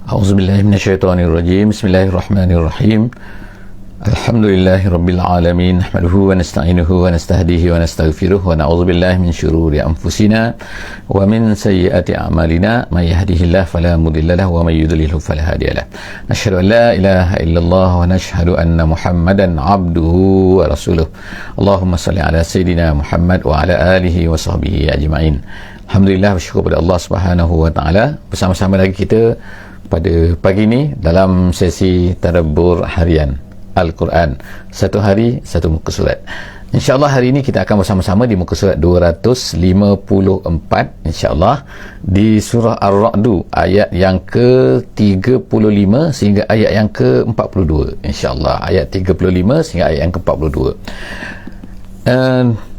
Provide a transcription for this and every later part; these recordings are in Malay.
A'udzubillahi minasyaitonirrajim. Bismillahirrahmanirrahim. Alhamdulillahirabbil alamin. Nahmaduhu wa nasta'inuhu wa nastahdihi wa nastaghfiruh wa na'udzubillahi min syururi anfusina wa min sayyiati a'malina. May yahdihillahu fala mudilla lahu wa may yudlilhu fala hadiyalah. Nashhadu an la ilaha illallah wa nashhadu anna Muhammadan 'abduhu wa rasuluh. Allahumma shalli ala sayidina Muhammad wa ala alihi wa sahbihi ajma'in. Alhamdulillah, bersyukur pada Allah Subhanahu wa taala. Bersama-sama lagi kita pada pagi ini dalam sesi tadabbur harian Al-Quran, satu hari satu muka surat. InsyaAllah hari ini kita akan bersama-sama di muka surat 254 insyaAllah, di surah Ar-Ra'd ayat yang ke-35 sehingga ayat yang ke-42 insyaAllah, ayat 35 sehingga ayat yang ke-42.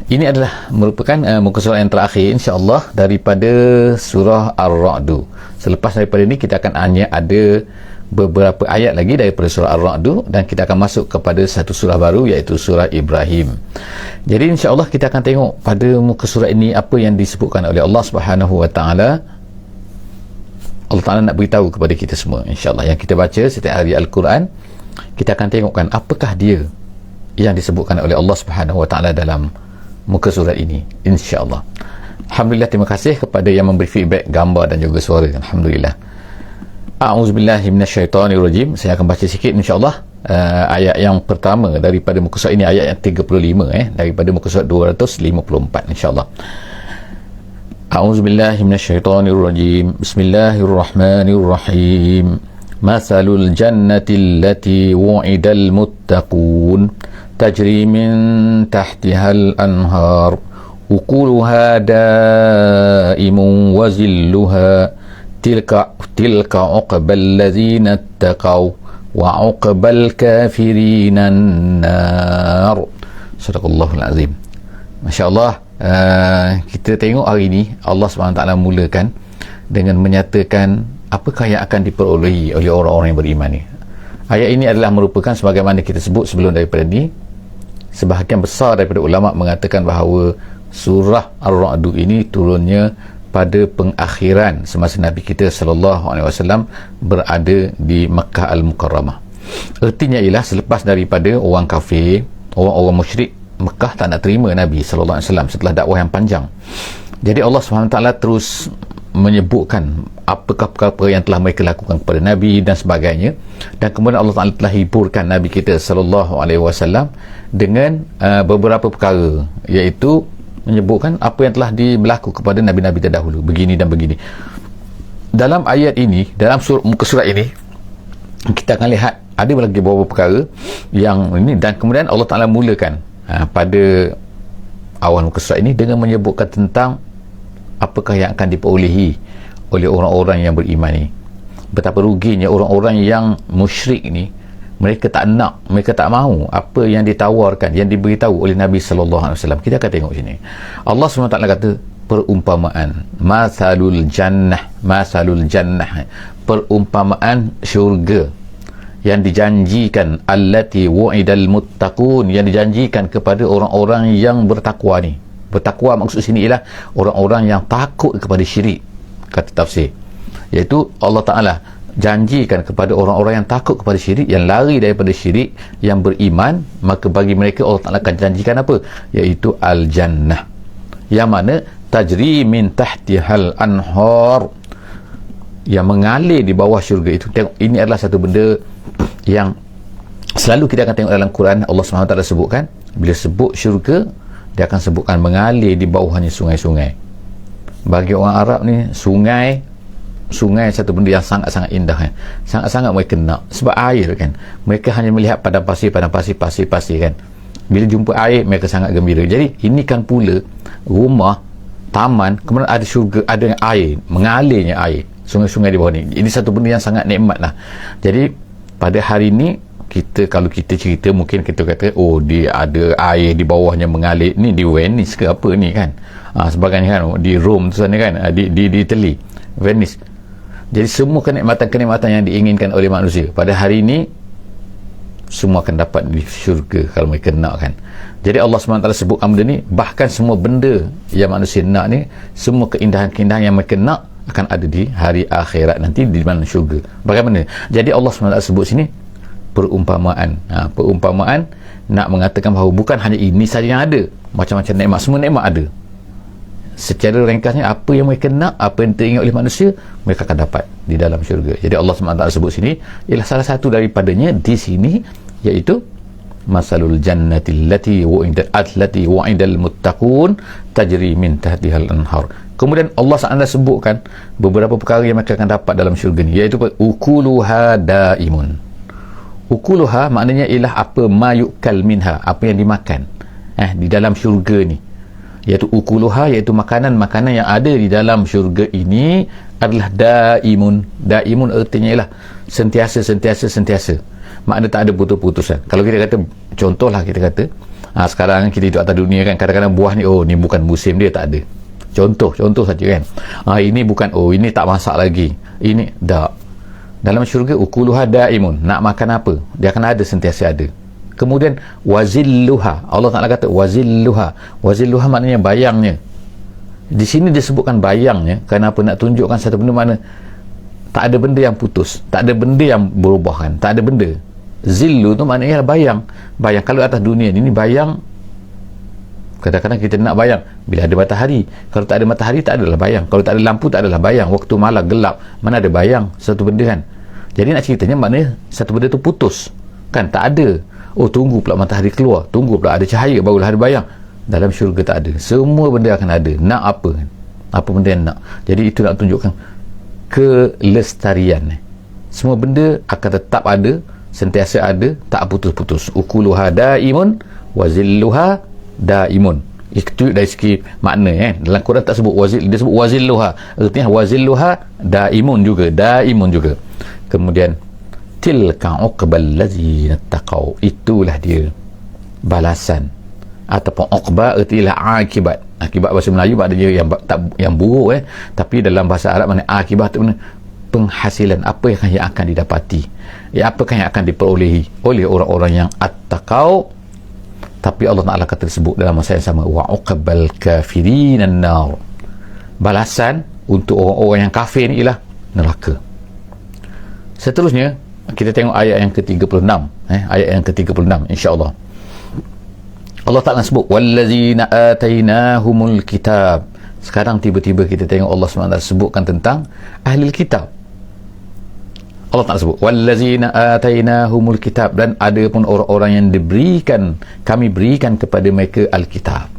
Ini adalah merupakan muka surat yang terakhir insyaAllah daripada surah Ar-Ra'd. Selepas daripada ini kita akan hanya ada beberapa ayat lagi daripada surah Ar-Ra'd dan kita akan masuk kepada satu surah baru, iaitu surah Ibrahim. Jadi insyaAllah kita akan tengok pada muka surat ini apa yang disebutkan oleh Allah Subhanahu wa taala. Allah Ta'ala nak beritahu kepada kita semua insyaAllah, yang kita baca setiap hari Al-Quran, kita akan tengokkan apakah dia yang disebutkan oleh Allah Subhanahu wa taala dalam muka surat ini insyaAllah. Alhamdulillah, terima kasih kepada yang memberi feedback gambar dan juga suara. Alhamdulillah. A'udzubillahi minasyaitonirrajim. Saya akan baca sikit insyaAllah ayat yang pertama daripada muka surat ini, ayat yang 35 daripada muka surat 254 insyaAllah. A'udzubillahi minasyaitonirrajim. Bismillahirrahmanirrahim. Mathalul jannati allati wu'idal muttaqun tajri min tahtihal anhar ukuluha daimun wa zilluha tilka uqbal ladzina ittaqaw wa uqbal kafirina an-nar. Sadaqallahul azim. Masya-Allah, kita tengok hari ini Allah SWT mulakan dengan menyatakan apakah yang akan diperolehi oleh orang-orang yang beriman ni. Ayat ini adalah merupakan, sebagaimana kita sebut sebelum daripada ni, sebahagian besar daripada ulama mengatakan bahawa surah Ar-Ra'd ini turunnya pada pengakhiran semasa Nabi kita SAW berada di Makkah Al-Mukarramah. Ertinya ialah selepas daripada orang kafir, orang-orang musyrik Makkah tak nak terima Nabi SAW setelah dakwah yang panjang. Jadi Allah SWT terus menyebutkan apakah perkara yang telah mereka lakukan kepada Nabi dan sebagainya, dan kemudian Allah Ta'ala telah hiburkan Nabi kita SAW dengan beberapa perkara, iaitu menyebutkan apa yang telah berlaku kepada Nabi-Nabi terdahulu, begini dan begini. Dalam ayat ini, dalam muka surat ini, kita akan lihat ada lagi beberapa perkara yang ini, dan kemudian Allah Ta'ala mulakan pada awal muka surat ini dengan menyebutkan tentang apakah yang akan diperolehi oleh orang-orang yang beriman ni. Betapa ruginya orang-orang yang musyrik ni, mereka tak nak, mereka tak mahu apa yang ditawarkan, yang diberitahu oleh Nabi SAW. Kita akan tengok sini Allah SWT kata perumpamaan mathalul jannah, perumpamaan syurga yang dijanjikan, allati wu'idal muttaqun, yang dijanjikan kepada orang-orang yang bertakwa ni. Bertakwa maksud sini ialah orang-orang yang takut kepada syirik, kata tafsir, iaitu Allah Ta'ala janjikan kepada orang-orang yang takut kepada syirik, yang lari daripada syirik, yang beriman, maka bagi mereka Allah Ta'ala akan janjikan apa? Iaitu Al-Jannah, yang mana tajri min tahtihal anhar, yang mengalir di bawah syurga itu. Tengok, ini adalah satu benda yang selalu kita akan tengok dalam Quran. Allah SWT sebutkan, bila sebut syurga, dia akan sebutkan mengalir di bawahnya sungai-sungai. Bagi orang Arab ni, sungai satu benda yang sangat-sangat indah sangat-sangat mereka nak, sebab air kan, mereka hanya melihat padang pasir kan. Bila jumpa air, mereka sangat gembira. Jadi ini kan pula rumah, taman, kemudian ada syurga, ada air, mengalirnya air, sungai-sungai di bawah ni. Ini satu benda yang sangat nikmat lah. Jadi pada hari ni, kalau kita cerita, mungkin kita kata, oh dia ada air di bawahnya mengalir, ni di Venice ke apa ni kan, sebagainya kan, di Rome tu sana kan, di Italy, Venice. Jadi semua kenikmatan-kenikmatan yang diinginkan oleh manusia pada hari ini, semua akan dapat di syurga kalau mereka nak kan. Jadi Allah SWT sebut benda ni, bahkan semua benda yang manusia nak ni, semua keindahan-keindahan yang mereka nak, akan ada di hari akhirat nanti di mana syurga. Bagaimana? Jadi Allah SWT sebut sini perumpamaan. Perumpamaan nak mengatakan bahawa bukan hanya ini saja yang ada, macam-macam nikmat, semua nikmat ada. Secara ringkasnya, apa yang mereka nak, apa yang teringin oleh manusia, mereka akan dapat di dalam syurga. Jadi Allah SWT sebut sini ialah salah satu daripadanya di sini, iaitu masalul jannati allati wa'idal muttaqun tajri min tahtihal anhar. Kemudian Allah SWT sebutkan beberapa perkara yang mereka akan dapat dalam syurga ni, iaitu ukuluha daimun. Ukuluha maknanya ialah apa ma yukal minha, apa yang dimakan di dalam syurga ni, iaitu ukuluha, iaitu makanan-makanan yang ada di dalam syurga ini adalah daimun. Daimun artinya ialah sentiasa, makna tak ada putus-putusan. Kalau kita kata, contohlah kita kata sekarang kita hidup atas dunia kan, kadang-kadang buah ni, ni bukan musim dia, tak ada. Contoh saja kan. Ini bukan, ini tak masak lagi, ini tak. Dalam syurga ukuluha daimun, nak makan apa dia akan ada, sentiasa ada. Kemudian wazilluha, Allah Ta'ala kata wazilluha maknanya bayangnya. Di sini disebutkan bayangnya kerana apa? Nak tunjukkan satu benda mana tak ada benda yang putus, tak ada benda yang berubah kan, tak ada benda. Zillu tu maknanya bayang. Kalau atas dunia ini bayang, kadang-kadang kita nak bayang bila ada matahari. Kalau tak ada matahari, tak adalah bayang. Kalau tak ada lampu, tak adalah bayang. Waktu malam gelap, mana ada bayang satu benda kan. Jadi nak ceritanya maknanya satu benda tu putus kan, tak ada. Tunggu pula matahari keluar, tunggu pula ada cahaya, barulah ada bayang. Dalam syurga tak ada, semua benda akan ada. Nak apa kan, apa benda yang nak. Jadi itu nak tunjukkan kelestarian. Semua benda akan tetap ada, sentiasa ada, tak putus-putus. Ukuluha daimun wazilluha daimun. Itu dari segi makna dalam Quran tak sebut wazil, dia sebut wazilluha, artinya wazilluha daimun juga. Kemudian tilka uqbal ladzina taqau, itulah dia balasan ataupun uqba artinya akibat. Akibat bahasa Melayu maknanya yang buruk tapi dalam bahasa Arab makna akibat itu penghasilan, apa yang akan didapati, apakah yang akan diperolehi oleh orang-orang yang attaqau. Tapi Allah Ta'ala kata tersebut dalam masa yang sama, wa uqbal kafirin an-nar, balasan untuk orang-orang yang kafir ni ialah neraka. Seterusnya kita tengok ayat yang ke-36, ayat yang ke-36 insya-Allah. Allah Ta'ala sebut wallazina atainahumul kitab. Sekarang tiba-tiba kita tengok Allah SWT sebutkan tentang ahli kitab. Allah Ta'ala sebut wallazina atainahumul kitab, dan ada pun orang-orang yang kami berikan kepada mereka alkitab.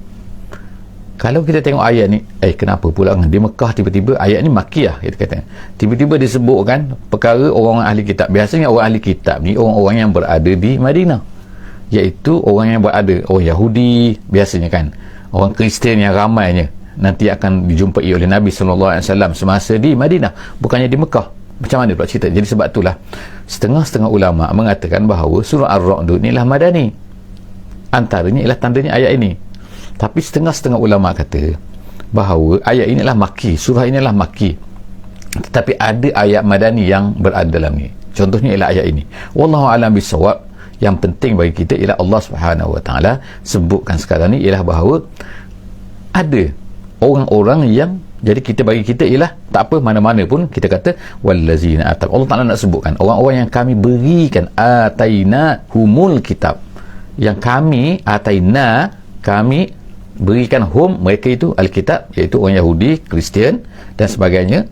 Kalau kita tengok ayat ni, kenapa pula di Mekah tiba-tiba ayat ni Makkiyah, kita kata tiba-tiba disebutkan perkara orang ahli kitab. Biasanya orang ahli kitab ni orang-orang yang berada di Madinah, iaitu orang yang berada, orang Yahudi biasanya kan, orang Kristian yang ramainya nanti akan dijumpai oleh Nabi SAW semasa di Madinah, bukannya di Mekah. Macam mana pula cerita? Jadi sebab itulah setengah-setengah ulama mengatakan bahawa surah Ar-Ra'd ni ialah madani, antaranya ialah tandanya ayat ini. Tapi setengah-setengah ulama kata bahawa ayat ini adalah Makki, surah ini adalah Makki, tetapi ada ayat madani yang berada dalam ni. Contohnya ialah ayat ini. Wallahu a'lam bissawab. Yang penting bagi kita ialah Allah Subhanahu Wa Taala sebutkan sekarang ni ialah bahawa ada orang-orang yang, jadi kita bagi kita ialah tak apa, mana-mana pun kita kata wallazina atab. Allah Taala nak sebutkan orang-orang yang kami berikan, ataina humul kitab, yang kami ataina, kami berikan hum, mereka itu alkitab, iaitu orang Yahudi, Kristian dan sebagainya.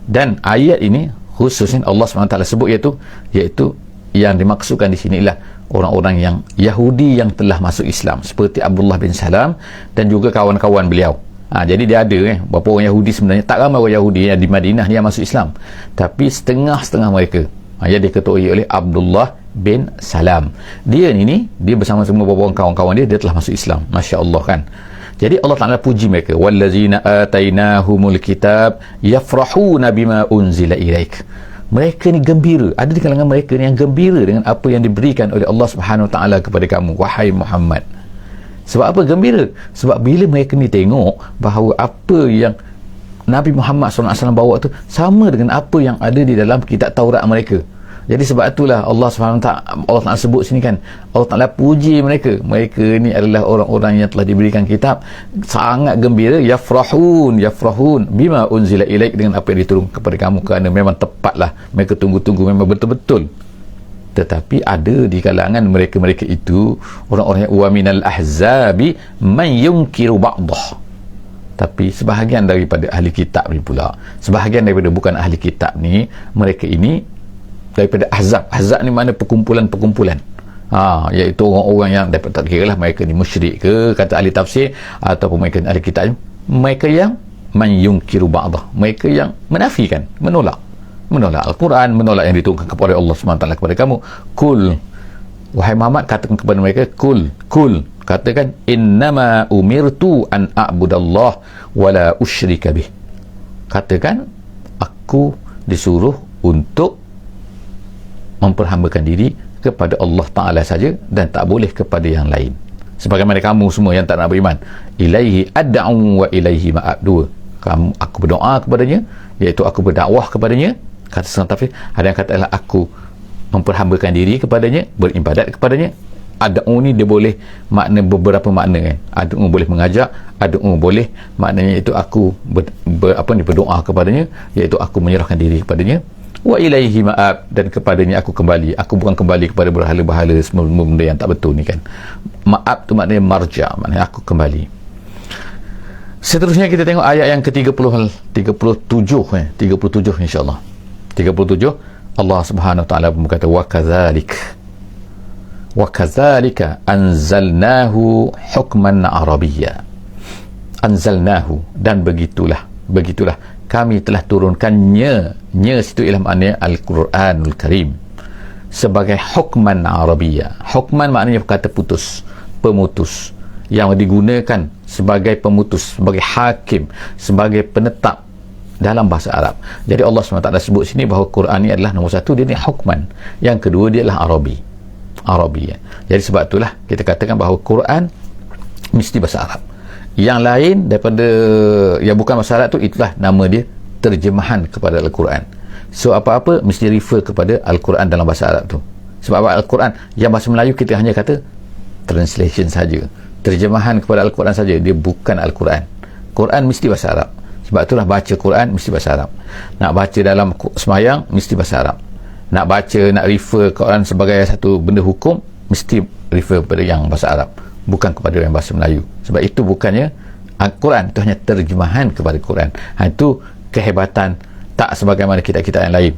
Dan ayat ini khususnya Allah SWT sebut iaitu yang dimaksudkan di sini ialah orang-orang yang Yahudi yang telah masuk Islam, seperti Abdullah bin Salam dan juga kawan-kawan beliau. Jadi dia ada beberapa orang Yahudi, sebenarnya tak ramai orang Yahudi yang di Madinah yang masuk Islam, tapi setengah-setengah mereka yang diketuai oleh Abdullah bin Salam. Dia bersama semua beberapa kawan-kawan dia telah masuk Islam. Masya Allah kan. Jadi Allah Ta'ala puji mereka, wallazina atainahumul kitab yafrahuna bima unzila ilaik. Mereka ni gembira, ada di kalangan mereka ni yang gembira dengan apa yang diberikan oleh Allah Subhanahu Wa Ta'ala kepada kamu, wahai Muhammad. Sebab apa gembira? Sebab bila mereka ni tengok bahawa apa yang Nabi Muhammad SAW bawa tu sama dengan apa yang ada di dalam kitab Taurat mereka. Jadi sebab itulah Allah SWT, Allah Ta'ala sebut sini kan, Allah Ta'ala puji mereka ni adalah orang-orang yang telah diberikan kitab, sangat gembira, yafrahun bima unzila ilaik, dengan apa yang diturunkan kepada kamu, kerana memang tepatlah mereka tunggu-tunggu, memang betul-betul. Tetapi ada di kalangan mereka-mereka itu orang-orang yang wa minal ahzabi man yunkiru ba'dah. Tapi sebahagian daripada ahli kitab ni pula, sebahagian daripada bukan ahli kitab ni, mereka ini daripada ahzab ni mana perkumpulan-perkumpulan, iaitu orang-orang yang dapat, tak kira lah mereka ni musyrik ke, kata ahli tafsir, ataupun mereka ahli kitab, mereka yang man yunkiru ba'dah, mereka yang menafikan, menolak Al-Quran, menolak yang diturunkan kepada Allah SWT kepada kamu. Kul, wahai Muhammad, katakan kepada mereka, kul, katakan, innama umirtu an a'budallah wala usyrika bih, katakan, aku disuruh untuk memperhambakan diri kepada Allah Ta'ala saja dan tak boleh kepada yang lain, sebagaimana kamu semua yang tak nak beriman. Ilaihi ad'u wa ilaihi ma'ab. Dua, aku berdoa kepadanya, iaitu aku berdakwah kepadanya, kata setengah tafsir. Ada yang kata adalah aku memperhambakan diri kepadanya, beribadat kepadanya. Ad'u ni dia boleh makna beberapa makna kan. Ad'u boleh mengajak, ad'u boleh maknanya itu aku berdoa kepadanya, iaitu aku menyerahkan diri kepadanya. Wa ilaihi ma'ab, dan kepadanya aku kembali. Aku bukan kembali kepada berhala-berhala semua benda yang tak betul ni kan. Ma'ab tu maknanya marja, maknanya aku kembali. Seterusnya kita tengok ayat yang ke-37 insya-Allah. 37 Allah Subhanahu wa taala berkata, wa kadzalika anzalnahu hukman arabiyya. Anzalnahu, dan begitulah kami telah turunkannya, situ ialah maknanya Al-Quranul Karim, sebagai hukman arabiyya. Hukman maknanya kata putus, pemutus, yang digunakan sebagai pemutus, sebagai hakim, sebagai penetap dalam bahasa Arab. Jadi Allah SWT sebut sini bahawa Quran ni adalah nombor satu, dia ni hukman, yang kedua dia adalah Arabi. Jadi sebab itulah kita katakan bahawa Quran mesti bahasa Arab. Yang lain daripada yang bukan bahasa Arab tu, itulah nama dia terjemahan kepada Al-Quran. So apa-apa mesti refer kepada Al-Quran dalam bahasa Arab tu. Sebab Al-Quran yang bahasa Melayu kita hanya kata translation saja, terjemahan kepada Al-Quran saja, dia bukan Al-Quran. Quran mesti bahasa Arab. Sebab itulah baca Quran mesti bahasa Arab. Nak baca dalam semayang mesti bahasa Arab. Nak baca, nak refer Quran sebagai satu benda hukum, mesti refer kepada yang bahasa Arab, bukan kepada yang bahasa Melayu. Sebab itu bukannya Al-Quran, itu hanya terjemahan kepada Quran. Itu kehebatan, tak sebagaimana kitab-kitab yang lain.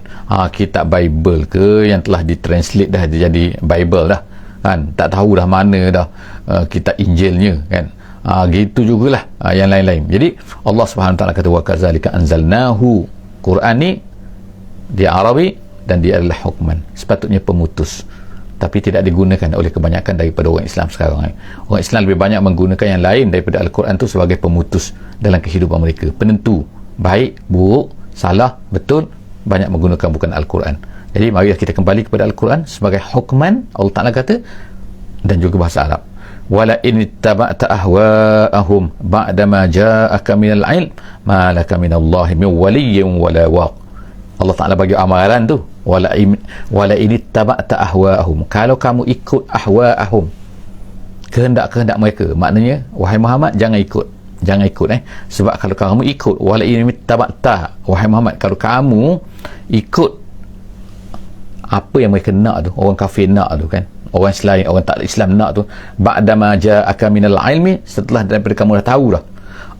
Kitab Bible ke yang telah ditranslate dah jadi Bible dah kan, tak tahu dah mana dah kitab Injilnya kan. Gitu jugalah yang lain-lain. Jadi Allah Subhanahu Wa Taala kata, wa kadzalika anzalnahu, Quran ni dia Arabi dan dia adalah hukman, sepatutnya pemutus, tapi tidak digunakan oleh kebanyakan daripada orang Islam sekarang. Orang Islam lebih banyak menggunakan yang lain daripada Al-Quran tu sebagai pemutus dalam kehidupan mereka, penentu baik, buruk, salah, betul. Banyak menggunakan bukan Al-Quran. Jadi marilah kita kembali kepada Al-Quran sebagai hukman, Allah Ta'ala kata, dan juga bahasa Arab. Wala in ittaba'ta ahwa'ahum ba'da ma ja'aka minal ilm ma laka minallahi min waliyyin wala waq. Allah Ta'ala bagi amaran tu, wala in ittaba'ta ahwa'ahum, kalau kamu ikut ahwa'ahum, kehendak-kehendak mereka, maknanya wahai Muhammad jangan ikut sebab kalau kamu ikut, wala in ittaba'ta, wahai Muhammad, kalau kamu ikut apa yang mereka nak tu, orang kafir nak tu kan, orang selain, orang tak Islam nak tu, ba'dama ja'aka minal ilmi, setelah daripada kamu dah tahu dah,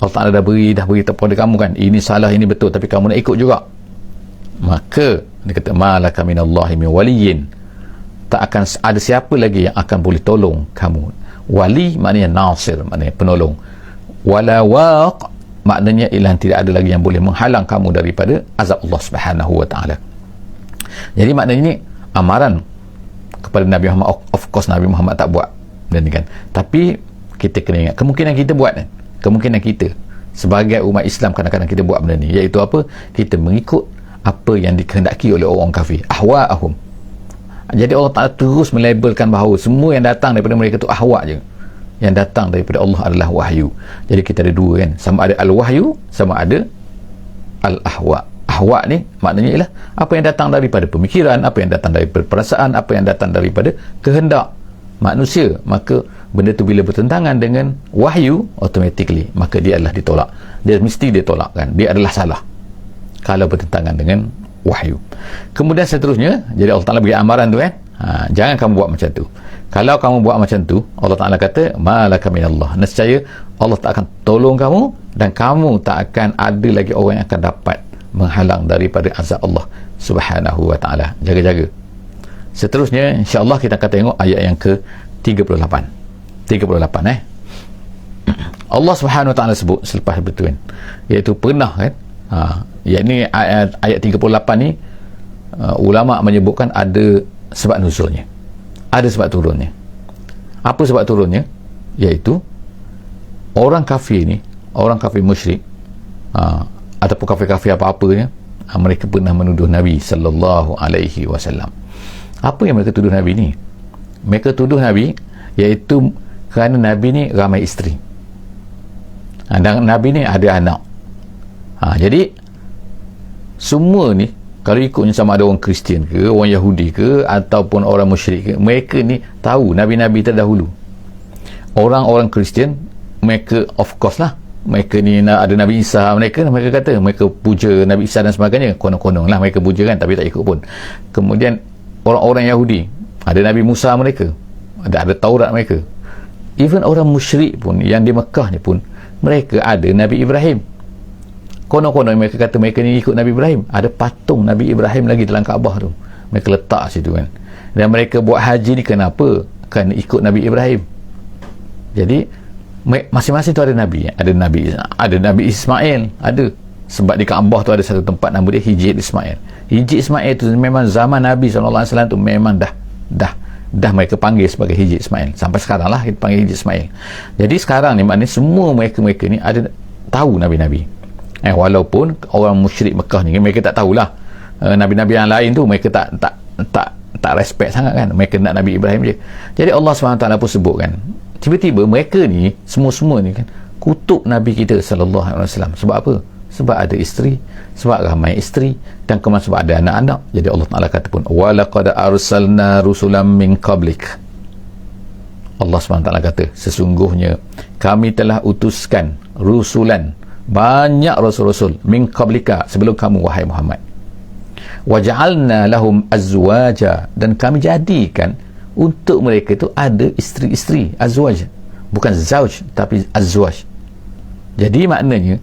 Allah Ta'ala dah beri kepada kamu kan, ini salah, ini betul, tapi kamu nak ikut juga, maka dia kata malaka minallahi min waliyyin, tak akan ada siapa lagi yang akan boleh tolong kamu. Wali maknanya nasir, maknanya penolong. Wala waq maknanya ialah tidak ada lagi yang boleh menghalang kamu daripada azab Allah Subhanahu Wa Taala. Jadi maknanya ni amaran kepada Nabi Muhammad. Of course Nabi Muhammad tak buat benda ni kan, tapi kita kena ingat kemungkinan kita buat kan, kemungkinan kita sebagai umat Islam kadang-kadang kita buat benda ni, iaitu apa? Kita mengikut apa yang dikehendaki oleh orang kafir, ahwa'ahum. Jadi Allah Ta'ala terus melabelkan bahawa semua yang datang daripada mereka tu ahwa' je, yang datang daripada Allah adalah wahyu. Jadi kita ada dua kan, sama ada al-wahyu, sama ada al-ahwa'. syahwat ni maknanya ialah apa yang datang daripada pemikiran, apa yang datang daripada perasaan, apa yang datang daripada kehendak manusia. Maka benda tu bila bertentangan dengan wahyu, automatically maka dia adalah ditolak, dia mesti ditolakkan, dia adalah salah kalau bertentangan dengan wahyu. Kemudian seterusnya, jadi Allah Ta'ala bagi amaran tu kan, jangan kamu buat macam tu. Kalau kamu buat macam tu, Allah Ta'ala kata malaka minallah, nescaya Allah tak akan tolong kamu dan kamu tak akan ada lagi orang yang akan dapat menghalang daripada azab Allah Subhanahu wa Ta'ala. Jaga-jaga. Seterusnya insya-Allah kita akan tengok ayat yang ke-38. 38 Allah Subhanahu wa Ta'ala sebut selepas betul kan, iaitu pernah kan, yakni ayat 38 ni ulama menyebutkan ada sebab nuzulnya, ada sebab turunnya. Apa sebab turunnya? Iaitu orang kafir ni, orang kafir musyrik, ataupun kafir-kafir apa-apanya, mereka pernah menuduh Nabi sallallahu alaihi wasallam. Apa yang mereka tuduh Nabi ni? Mereka tuduh Nabi iaitu kerana Nabi ni ramai isteri, dan Nabi ni ada anak. Jadi semua ni kalau ikutnya, sama ada orang Kristian ke, orang Yahudi ke, ataupun orang musyrik ke, mereka ni tahu Nabi-Nabi terdahulu. Orang-orang Kristian, mereka of course lah, mereka ni ada Nabi Isa, mereka kata mereka puja Nabi Isa dan sebagainya, konong-konong lah mereka puja kan, tapi tak ikut pun. Kemudian orang-orang Yahudi ada Nabi Musa, mereka ada Taurat mereka. Even orang musyrik pun yang di Mekah ni pun mereka ada Nabi Ibrahim. Konon-konon mereka kata mereka ni ikut Nabi Ibrahim, ada patung Nabi Ibrahim lagi dalam Kaabah tu, mereka letak situ kan. Dan mereka buat haji ni kenapa? Kerana ikut Nabi Ibrahim. Jadi masing-masing tu ada Nabi, ada Nabi Ismail, ada. Sebab di Kaabah tu ada satu tempat nama dia Hijr Ismail. Hijr Ismail tu memang zaman Nabi SAW tu memang dah mereka panggil sebagai Hijr Ismail. Sampai sekarang lah kita panggil Hijr Ismail. Jadi sekarang ni maknanya semua mereka ni ada tahu Nabi-Nabi. Walaupun orang musyrik Mekah ni mereka tak tahulah, Nabi-Nabi yang lain tu mereka tak respect sangat kan, mereka nak Nabi Ibrahim je. Jadi Allah SWT pun sebut kan, tiba-tiba mereka ni semua ni kan kutuk Nabi kita sallallahu alaihi wasallam. Sebab apa? Sebab ada isteri, sebab ramai isteri, dan kemudian sebab ada anak-anak. Jadi Allah Ta'ala kata pun walaqad arsalna rusulan min qablik. Allah SWT kata sesungguhnya kami telah utuskan rusulan, banyak rasul-rasul, min qablika, sebelum kamu wahai Muhammad. Waja'alna lahum azwaja, dan kami jadikan untuk mereka itu ada isteri-isteri, azwaj, bukan zauj tapi azwaj. Jadi maknanya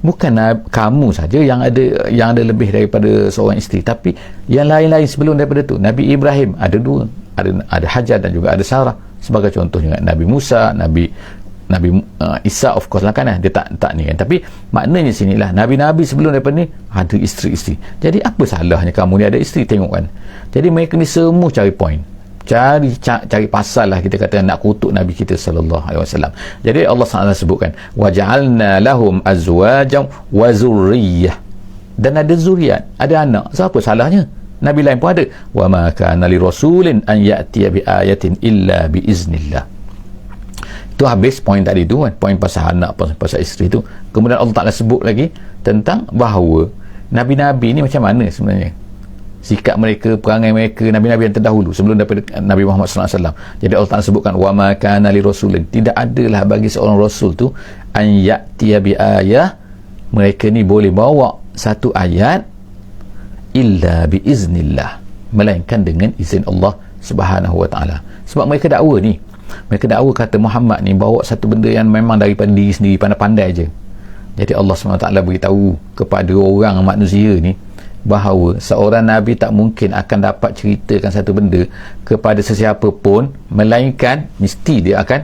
bukan kamu saja yang ada lebih daripada seorang isteri, tapi yang lain-lain sebelum daripada tu. Nabi Ibrahim ada dua, ada Hajar dan juga ada Sarah sebagai contohnya. Nabi Musa, Nabi Isa of course lah kan, dia tak ni kan. Tapi maknanya sinilah Nabi-Nabi sebelum daripada ni ada isteri-isteri. Jadi apa salahnya kamu ni ada isteri? Tengok kan. Jadi mereka ni semua cari point, cari pasal lah, kita kata nak kutuk Nabi kita sallallahu alaihi wasallam. Jadi Allah SWT sebutkan waja'alna lahum azwajan wa zurriyyah, dan ada zuriat, ada anak. Siapa salahnya? Nabi lain pun ada. Wa ma kana li rasulin an ya'tiya bi ayatin illa bi iznillah. Itu habis poin tadi tu kan, poin pasal anak, pasal isteri tu. Kemudian Allah Ta'ala sebut lagi tentang bahawa Nabi-Nabi ni macam mana sebenarnya sikap mereka, perangai mereka, Nabi-Nabi yang terdahulu sebelum daripada Nabi Muhammad SAW. Jadi Allah Ta'ala sebutkan wa ma kana li rasulin, tidak adalah bagi seorang rasul tu an ya'tiya bi ayah, mereka ni boleh bawa satu ayat illa bi iznillah, melainkan dengan izin Allah Subhanahu wa Ta'ala. Sebab mereka dakwa ni, mereka dakwa kata Muhammad ni bawa satu benda yang memang daripada diri sendiri, pandai-pandai je. Jadi Allah SWT beritahu kepada orang manusia ni bahawa seorang Nabi tak mungkin akan dapat ceritakan satu benda kepada sesiapa pun, melainkan mesti dia akan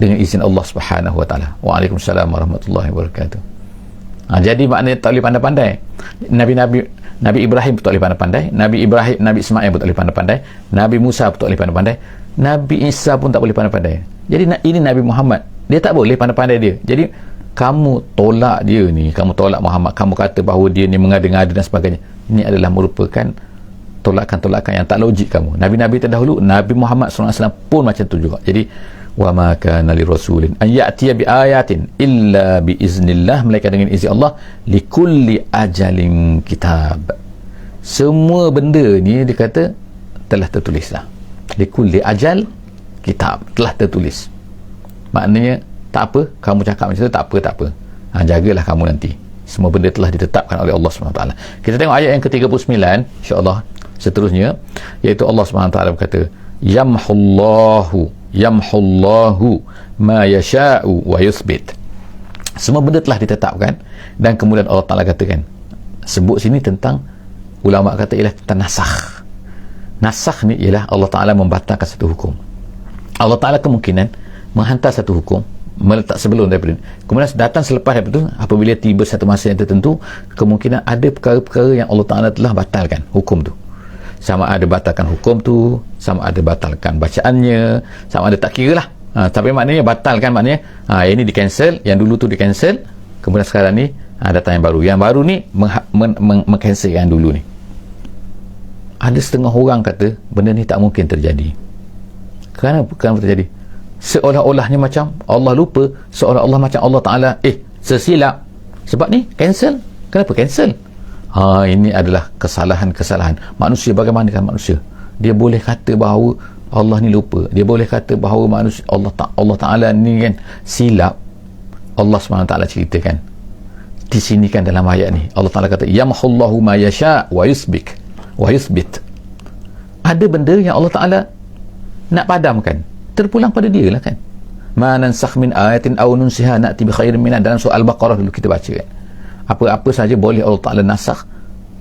dengan izin Allah Subhanahu wa Ta'ala. Waalaikumsalam warahmatullahi wabarakatuh. Jadi maknanya tak boleh pandai-pandai. Nabi Ibrahim pun tak boleh pandai-pandai, Nabi Ismail pun tak boleh pandai-pandai, Nabi Musa pun tak boleh pandai-pandai, Nabi Isa pun tak boleh pandai-pandai. Jadi ini Nabi Muhammad, dia tak boleh pandai-pandai dia. Jadi kamu tolak dia ni, kamu tolak Muhammad, kamu kata bahawa dia ni mengada-ngada dan sebagainya, ini adalah merupakan tolakan-tolakan yang tak logik kamu. Nabi-Nabi terdahulu, Nabi Muhammad SAW pun macam tu juga. Jadi wa ma kana lirasulin an ya'tiya bi ayatin illa bi iznillah, melainkan dengan izin Allah, likulli ajalin kitab. Semua benda ni dia kata telah tertulis dah. Likulli ajal kitab, telah tertulis. Maknanya tak apa kamu cakap macam tu, tak apa, jagalah kamu nanti, semua benda telah ditetapkan oleh Allah SWT. Kita tengok ayat yang ke-39 insya-Allah seterusnya, iaitu Allah SWT berkata, yamhullahu ma yasha'u wa yuthbit. Semua benda telah ditetapkan, dan kemudian Allah Ta'ala katakan, sebut sini tentang, ulama kata ialah tentang nasakh. Nasakh ni ialah Allah Ta'ala membatalkan satu hukum. Allah Ta'ala kemungkinan menghantar satu hukum, meletak sebelum daripada, kemudian datang selepas daripada itu, apabila tiba satu masa yang tertentu, kemungkinan ada perkara-perkara yang Allah Ta'ala telah batalkan hukum tu. Sama ada batalkan hukum tu, sama ada batalkan bacaannya, sama ada tak kira lah. Tapi maknanya batalkan, maknanya yang ni di cancel, yang dulu tu di cancel, kemudian sekarang ni datang yang baru. Yang baru ni meng-cancel yang dulu ni. Ada setengah orang kata benda ni tak mungkin terjadi. Kenapa terjadi? Seolah-olahnya macam Allah lupa, seolah-olah macam Allah Ta'ala sesilap. Sebab ni cancel. Kenapa cancel? Ini adalah kesalahan-kesalahan manusia. Bagaimanakah manusia? Dia boleh kata bahawa Allah ni lupa, dia boleh kata bahawa manusia, Allah Ta'ala ni kan silap. Allah SWT ceritakan di sini kan dalam ayat ni, Allah Ta'ala kata yamhullahu ma yasha' wa yuthbit. Ada benda yang Allah Ta'ala nak padamkan, terpulang pada dia lah kan. Ma nansakh min ayatin aw nunsiha na'ti bi khairin minha, dalam surah Al-Baqarah dulu kita baca kan. Apa-apa saja boleh Allah Ta'ala nasakh.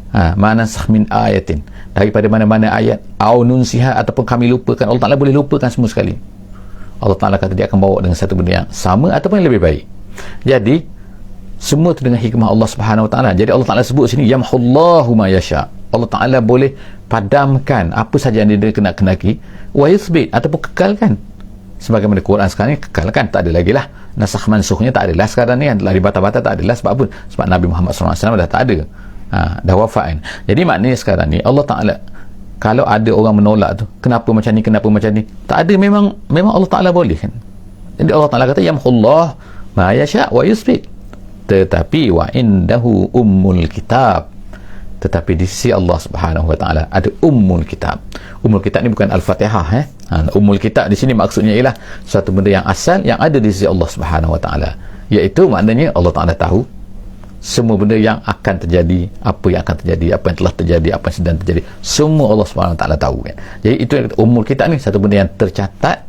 Ma nansakh min ayatin, daripada mana-mana ayat, aw nunsiha, ataupun kami lupakan. Allah Ta'ala boleh lupakan semua sekali. Allah Ta'ala kata dia akan bawa dengan satu benda yang sama ataupun yang lebih baik. Jadi semua itu dengan hikmah Allah Subhanahu Wa Ta'ala. Jadi Allah Ta'ala sebut sini yamhullahu ma yasha'. Allah Ta'ala boleh padamkan apa saja yang dia kenaki, wa yuthbit, ataupun kekalkan. Sebagaimana Quran sekarang ni kekalkan, tak ada lagi lah nasakh mansukhnya, tak adalah sekarang ni, telah dibatal-batal, tak adalah. Sebab apa? Sebab Nabi Muhammad SAW dah tak ada, dah wafat kan. Jadi maknanya sekarang ni Allah Ta'ala, kalau ada orang menolak tu, kenapa macam ni, kenapa macam ni, tak ada, memang Allah Ta'ala boleh kan. Jadi Allah Ta'ala kata yamhullah ma yasha' wa yuthbit, tetapi wa indahu ummul kitab, tetapi di sisi Allah Subhanahu Wa Ta'ala ada ummul kitab. Ummul kitab ni bukan Al-Fatihah. Ummul kitab di sini maksudnya ialah suatu benda yang asal, yang ada di sisi Allah Subhanahu Wa Ta'ala, iaitu maknanya Allah Ta'ala tahu semua benda yang akan terjadi, apa yang akan terjadi, apa yang telah terjadi, apa yang sedang terjadi, semua Allah Subhanahu Wa Ta'ala tahu kan. Jadi itu ummul kitab ni, satu benda yang tercatat,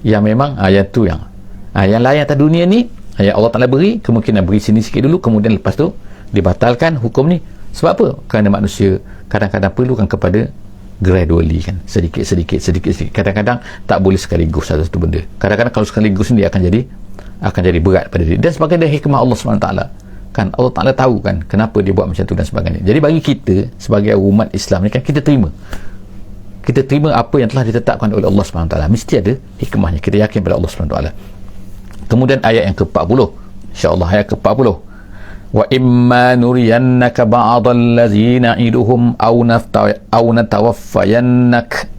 yang memang yang tu yang lain atas dunia ni, yang Allah Ta'ala beri, kemungkinan beri sini sikit dulu, kemudian lepas tu dibatalkan hukum ni. Sebab apa? Kerana manusia kadang-kadang perlukan kepada gradually kan, sedikit. Kadang-kadang tak boleh sekaligus satu benda. Kadang-kadang kalau sekaligus ni dia akan jadi berat pada dia. Dan sebagainya hikmah Allah SWT kan, Allah Ta'ala tahu kan kenapa dia buat macam tu dan sebagainya. Jadi bagi kita sebagai umat Islam ni kan, kita terima apa yang telah ditetapkan oleh Allah SWT. Mesti ada hikmahnya. Kita yakin pada Allah SWT. Kemudian ayat yang ke-40, insya-Allah ayat ke-40, wa imma nuriyannaka ba'dal ladzina na'iduhum aw natawaffayannak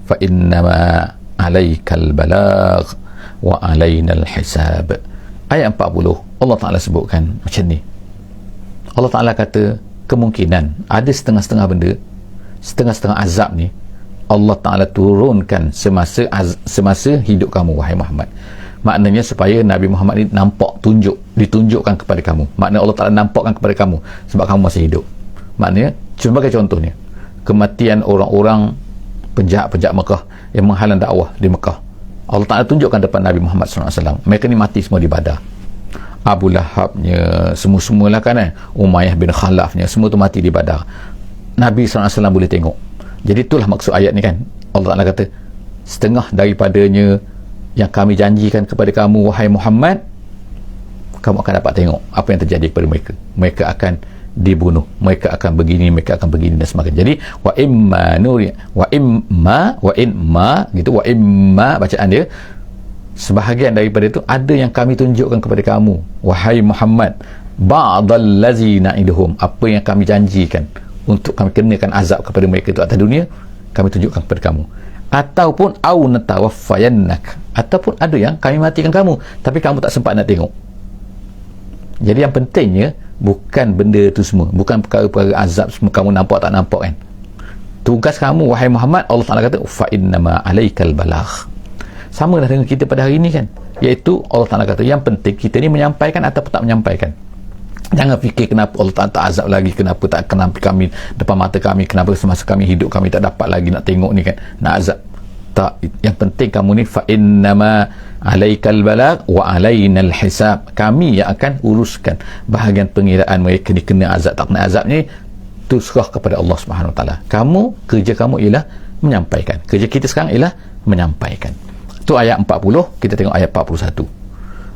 fa innama 'alaikal balagh wa 'alainal hisab. Ayat 40 Allah Ta'ala sebutkan macam ni. Allah Ta'ala kata kemungkinan ada setengah-setengah benda, setengah-setengah azab ni Allah Ta'ala turunkan semasa hidup kamu wahai Muhammad. Maknanya supaya Nabi Muhammad ni ditunjukkan kepada kamu. Maknanya Allah Ta'ala nampakkan kepada kamu sebab kamu masih hidup. Maknanya, sebagai contohnya, kematian orang-orang penjahat-penjahat Mekah yang menghalang dakwah di Mekah, Allah Ta'ala tunjukkan depan Nabi Muhammad SAW. Mereka ni mati semua di Badar. Abu Lahabnya, semua-semualah kan, Umayyah bin Khalafnya, semua tu mati di Badar. Nabi SAW boleh tengok. Jadi itulah maksud ayat ni kan. Allah Ta'ala kata setengah daripadanya yang kami janjikan kepada kamu wahai Muhammad, kamu akan dapat tengok apa yang terjadi kepada mereka. Mereka akan dibunuh, mereka akan begini, mereka akan begini dan sebagainya. Jadi wa imma gitu, wa imma bacaan dia, sebahagian daripada itu ada yang kami tunjukkan kepada kamu wahai Muhammad, ba'dal ladzina na'iduhum, apa yang kami janjikan untuk kami kenakan azab kepada mereka itu atas dunia, kami tunjukkan kepada kamu. ataupun au natawaffayannak, ataupun ada yang kami matikan kamu tapi kamu tak sempat nak tengok. Jadi yang pentingnya bukan benda itu semua, bukan perkara-perkara azab semua kamu nampak tak nampak kan. Tugas kamu wahai Muhammad, Allah Ta'ala kata fa innama alaikal balagh. Sama lah dengan kita pada hari ini kan, iaitu Allah Ta'ala kata yang penting kita ni menyampaikan ataupun tak menyampaikan. Jangan fikir kenapa Allah Ta'ala tak azab lagi, kenapa kami depan mata kami, kenapa semasa kami hidup kami tak dapat lagi nak tengok ni kan, nak azab. Tak, yang penting kamu ni fa innama alaikal balagh wa alainal hisab. Kami yang akan uruskan bahagian pengiraan mereka dikena azab tak kena azab ni, tu serah kepada Allah Subhanahu Wa Taala. Kamu, kerja kamu ialah menyampaikan. Kerja kita sekarang ialah menyampaikan. Tu ayat 40, kita tengok ayat 41.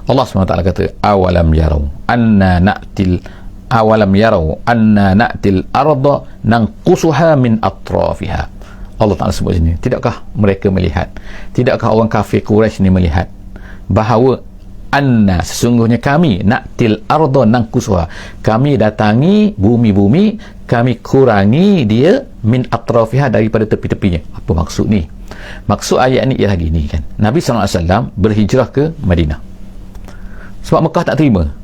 Allah Subhanahu Wa Taala kata awalam yarau anna na'til arda nanqusuha min atrafiha. Allah Ta'ala sebut sini, tidakkah mereka melihat, tidakkah orang kafir Quraisy ni melihat bahawa anna, sesungguhnya kami, na'til arda nanqusuha, kami datangi bumi-bumi, kami kurangi dia min atrafiha, daripada tepi-tepinya. Apa maksud ni? Maksud ayat ni ialah gini kan, Nabi SAW berhijrah ke Madinah sebab Mekah tak terima.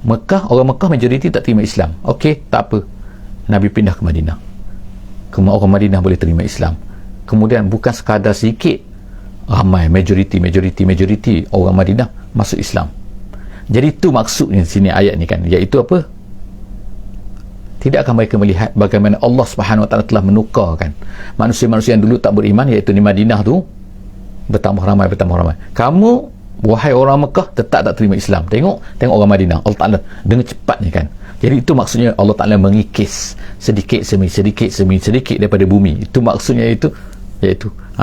Orang Mekah majoriti tak terima Islam. Okey, tak apa, Nabi pindah ke Madinah, orang Madinah boleh terima Islam. Kemudian bukan sekadar sikit, ramai, majoriti orang Madinah masuk Islam. Jadi itu maksudnya sini ayat ni kan, iaitu apa? Tidakkah mereka melihat bagaimana Allah Subhanahu Wa Taala telah menukarkan manusia-manusia yang dulu tak beriman, iaitu di Madinah tu, bertambah ramai. Kamu wahai orang Mekah tetap tak terima Islam, tengok orang Madinah, Allah Ta'ala dengan cepatnya kan. Jadi itu maksudnya Allah Ta'ala mengikis sedikit demi sedikit daripada bumi. Itu maksudnya iaitu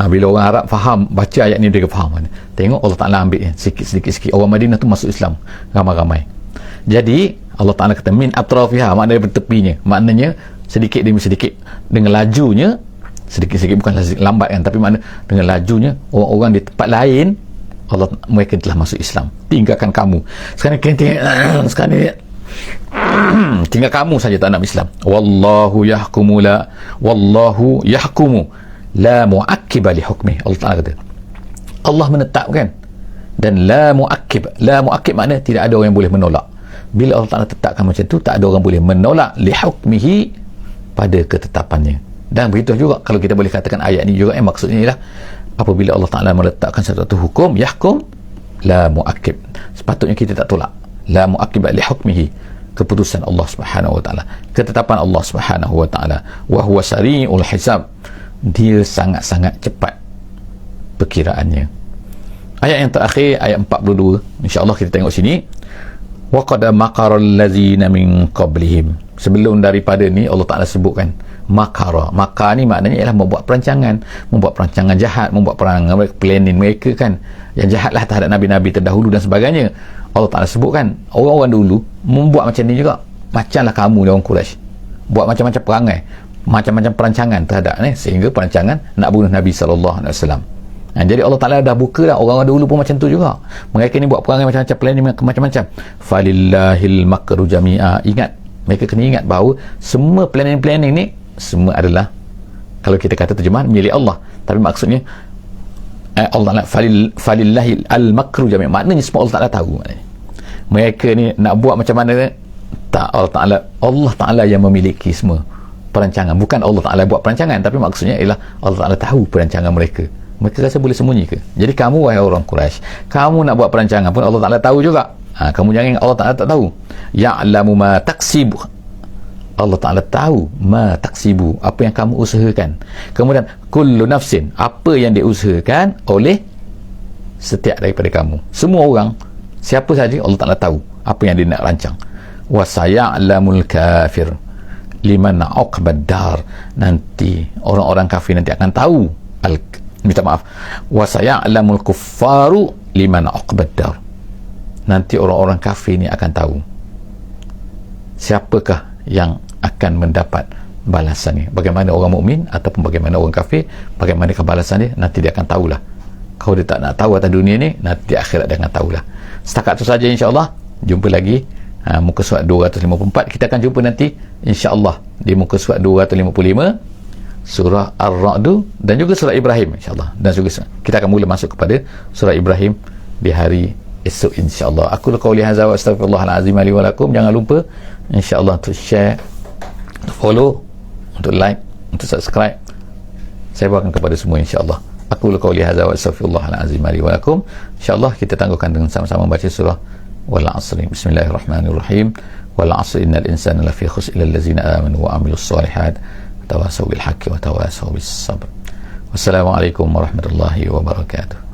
bila orang Arab faham, baca ayat ni dia faham kan? Tengok Allah Ta'ala ambil sikit orang Madinah tu masuk Islam ramai-ramai. Jadi Allah Ta'ala kata min atrafiha, maknanya bertepinya, maknanya sedikit demi sedikit, dengan lajunya sedikit-sedikit, bukan lambat kan, tapi makna dengan lajunya orang-orang di tempat lain mereka telah masuk Islam, tinggalkan kamu sekarang tinggal kamu saja tak nak Islam. Wallahu yahkumu la mu'aqqiba li hukmi. Allah Ta'ala kata Allah menetapkan, dan la mu'aqqib makna tidak ada orang yang boleh menolak. Bila Allah Ta'ala tetapkan macam tu, tak ada orang boleh menolak li hukmihi, pada ketetapannya. Dan begitu juga kalau kita boleh katakan ayat ni juga maksudnya ialah apabila Allah Ta'ala meletakkan satu hukum, yahkum la mu'aqqib, sepatutnya kita tak tolak. La mu'aqqib li hukmihi, keputusan Allah Subhanahu Wa Ta'ala, ketetapan Allah Subhanahu Wa Ta'ala. Wa huwa sari'ul hisab, dia sangat-sangat cepat perkiraannya. Ayat yang terakhir, ayat 42, insya-Allah kita tengok sini. Wa qad makara allazina min qablihim, sebelum daripada ni Allah Ta'ala sebutkan makar ni maknanya ialah membuat perancangan jahat, membuat perancangan mereka, planning mereka kan, yang jahatlah terhadap nabi-nabi terdahulu dan sebagainya. Allah Ta'ala sebutkan orang-orang dulu membuat macam ni juga, macamlah kamu orang Quraisy buat macam-macam perangai, macam-macam perancangan terhadap ni, sehingga perancangan nak bunuh Nabi SAW. Jadi Allah Ta'ala dah buka dah, orang-orang dulu pun macam tu juga, mereka ni buat perangai macam-macam, planning macam-macam. Falillahil makru jami'a, ingat, mereka kena ingat bahawa semua planning ni semua adalah, kalau kita kata terjemahan, milik Allah, tapi maksudnya Allah Ta'ala falillahil al-makru jami'a, maknanya semua Allah Ta'ala tahu. Maknanya mereka ni nak buat macam mana tak, Allah Ta'ala yang memiliki semua perancangan, bukan Allah Ta'ala buat perancangan, tapi maksudnya ialah Allah Ta'ala tahu perancangan mereka rasa boleh sembunyi ke? Jadi kamu wahai orang Quraisy, kamu nak buat perancangan pun Allah Ta'ala tahu juga. Kamu jangan Allah Ta'ala tak tahu. Ya'lamu ma taksibu, Allah Ta'ala tahu ma taksibu, apa yang kamu usahakan. Kemudian kullu nafsin, apa yang diusahakan oleh setiap daripada kamu, semua orang, siapa saja Allah Ta'ala tahu apa yang dia nak rancang. Wa saya'lamul kafir liman aqbad dar, nanti orang-orang kafir nanti akan tahu, wa saya'lamul kuffaru liman aqbad dar, nanti orang-orang kafir ni akan tahu siapakah yang akan mendapat balasan ni, bagaimana orang mukmin ataupun bagaimana orang kafir, bagaimanakah balasan dia, nanti dia akan tahulah. Kalau dia tak nak tahu atas dunia ni, nanti di akhirat dia akan tahulah. Setakat tu saja insya-Allah. Jumpa lagi muka surat 254. Kita akan jumpa nanti insya-Allah di muka surat 255 surah Ar-Ra'd dan juga surah Ibrahim insya-Allah. Dan juga kita akan mula masuk kepada surah Ibrahim di hari esok insya-Allah. Aku qauli hadza wa astaghfirullahal azim li wa lakum. Jangan lupa insya-Allah untuk share, untuk follow, untuk like, untuk subscribe. Saya doakan kepada semua insya-Allah. Aku qauli hadza wa astaghfirullahal azim li wa lakum. Insya-Allah kita tangguhkan dengan sama-sama membaca surah Wal 'Asr. Bismillahirrahmanirrahim. Wal 'Asr innal insana lafi khusr illa allazina amanu wa 'amilus shalihat wa tawasaw bil haqqi wa tawasaw bis sabr. Wassalamualaikum warahmatullahi wabarakatuh.